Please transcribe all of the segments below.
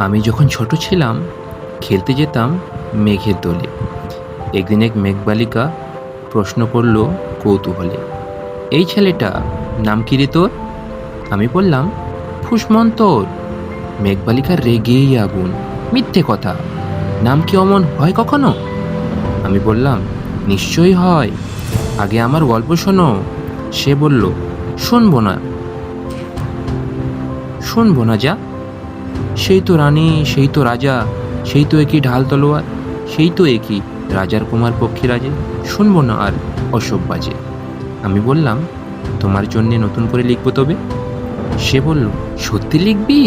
আমি যখন ছোট ছিলাম খেলতে যেতাম মেঘের দোলে। একদিন এক মেঘবালিকা প্রশ্ন করল কৌতূহলে, এই ছেলেটা নাম কি রে তোর? আমি বললাম, ফুসমন্তর। মেঘবালিকার রেগেই আগুন, মিথ্যে কথা, নাম কি অমন হয় কখনো? আমি বললাম, নিশ্চয়ই হয়, আগে আমার গল্প শোনো। সে বলল, শুনবো না, শুনবো না যা। সেই তো রানী, সেই তো রাজা, সেই তো একই ঢাল তলোয়ার, সেই তো একই রাজার কুমার পক্ষী রাজে, শুনবো না আর অসব বাজে। আমি বললাম, তোমার জন্যে নতুন করে লিখবো তবে। সে বলল, সত্যি লিখবি?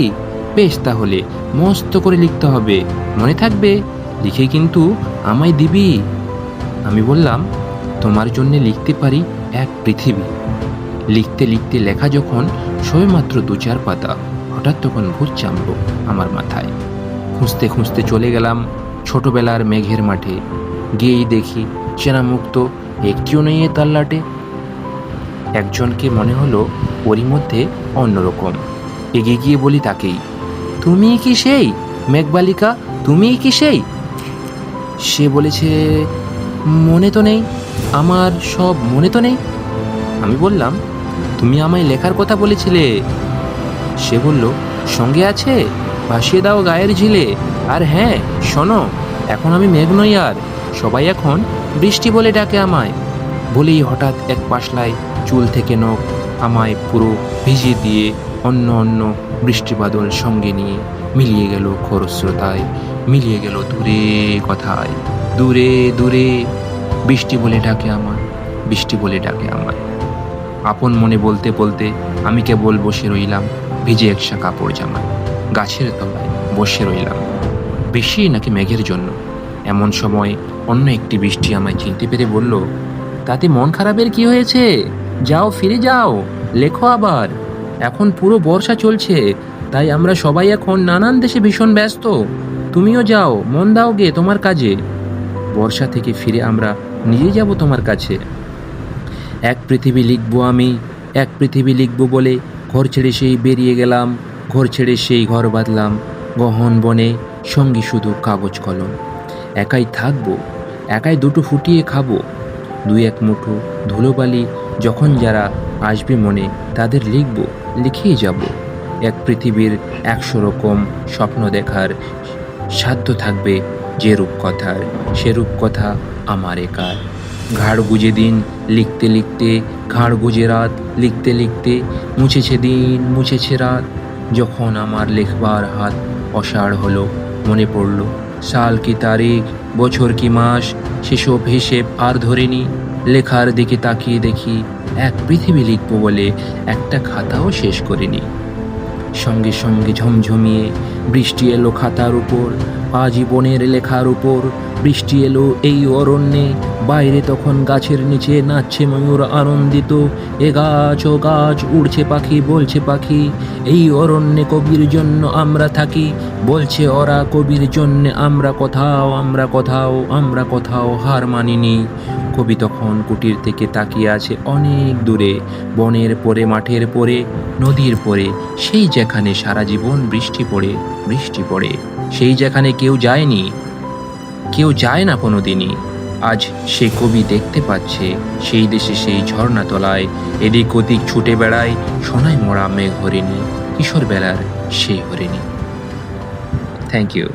বেশ, তাহলে মস্ত করে লিখতে হবে, মনে থাকবে, লিখে কিন্তু আমায় দিবি। আমি বললাম, তোমার জন্যে লিখতে পারি এক পৃথিবী। লিখতে লিখতে লেখা যখন সবেমাত্র 2-4 পাতা, হঠাৎ তখন ভূত চামড়ো আমার মাথায়। খুঁজতে খুঁজতে চলে গেলাম ছোটবেলার মেঘের মাঠে। গিয়েই দেখি চেনা মুখ তো একটিও নেই এ তাল্লাটে। একজনকে মনে হলো ওরই মধ্যে অন্যরকম। এগিয়ে গিয়ে বলি তাকেই, তুমিই কি সেই মেঘবালিকা? তুমিই কি সেই? সে বলেছে, মনে তো নেই, আমার সব মনে তো নেই। আমি বললাম, তুমি আমায় লেখার কথা বলেছিলে। সে বলল, সঙ্গে আছে, ভাসিয়ে দাও গায়ের ঝিলে। আর হ্যাঁ শোনো, এখন আমি মেঘ নই আর, সবাই এখন বৃষ্টি বলে ডাকে আমায়। বলেই হঠাৎ এক পাশলায় চুল থেকে নখ আমায় পুরো ভিজিয়ে দিয়ে অন্য অন্য বৃষ্টি বাদল সঙ্গে নিয়ে মিলিয়ে গেল খরস্রোতায়, মিলিয়ে গেল দূরে কথায়। দূরে দূরে বৃষ্টি বলে ডাকে আমায়, বৃষ্টি বলে ডাকে আমায়। আপন মনে বলতে বলতে আমি কেবল বসে রইলাম ভিজে একসা কাপড় জামায়। গাছের তলায় বসে রইলাম, বৃষ্টি নাকি মেঘের জন্য। এমন সময় অন্য একটি বৃষ্টি আমায় চিনতে পেরে বলল, তাতে মন খারাপের কি হয়েছে? যাও, ফিরে যাও, লেখো আবার। এখন পুরো বর্ষা চলছে, তাই আমরা সবাই এখন নানান দেশে ভীষণ ব্যস্ত। তুমিও যাও, মন দাও গে তোমার কাজে। বর্ষা থেকে ফিরে আমরা নিজে যাব তোমার কাছে। এক পৃথিবী লিখবো আমি, এক পৃথিবী লিখবো বলে ঘর ছেড়ে সেই বেরিয়ে গেলাম। ঘর ছেড়ে সেই ঘর বাঁধলাম গহন বনে, সঙ্গী শুধু কাগজ কলম। একাই থাকবো, একাই দুটো ফুটিয়ে খাবো, 2-1 মুঠো ধুলোবালি যখন যারা আসবে মনে, তাদের লিখবো, লিখেই যাব। এক পৃথিবীর 100 রকম স্বপ্ন দেখার সাধ্য থাকবে যে রূপকথার, সে রূপকথা আমার একার। ঘাড় গুজে দিন লিখতে লিখতে, ঘাড় গুজে রাত লিখতে লিখতে, মুছেছে দিন মুছেছে রাত। যখন আমার লেখবার হাত অসাড় হলো, মনে পড়ল সাল কি তারিখ, বছর কি মাস, সেসব হিসেব আর ধরিনি। লেখার দিকে তাকিয়ে দেখি এক পৃথিবী লিখব বলে একটা খাতাও শেষ করিনি। সঙ্গে সঙ্গে ঝমঝমিয়ে বৃষ্টি এলো খাতার উপর, আজীবনের লেখার উপর। বৃষ্টি এলো এই অরণ্যে, বাইরে তখন গাছের নিচে নাচছে ময়ূর আনন্দিত। এ গাছ ও গাছ, উড়ছে পাখি বলছে পাখি, এই অরণ্যে কবির জন্য আমরা থাকি। বলছে ওরা কবির জন্য আমরা কোথাও, আমরা কোথাও, আমরা কোথাও হার মানিনি। কবি তখন কুটির থেকে তাকিয়ে আছে অনেক দূরে, বনের পরে, মাঠের পরে, নদীর পরে, সেই যেখানে সারা জীবন বৃষ্টি পড়ে, বৃষ্টি পড়ে, সেই যেখানে কেউ যায়নি, কেউ যায় না কোনো দিনই। আজ সে কবি দেখতে পাচ্ছে সেই দেশে সেই ঝর্ণা তলায় এদিক ওদিক ছুটে বেড়ায় সোনায় মোড়া মেঘ হরিণী, কিশোর বেলার সেই হরিণী। Thank you.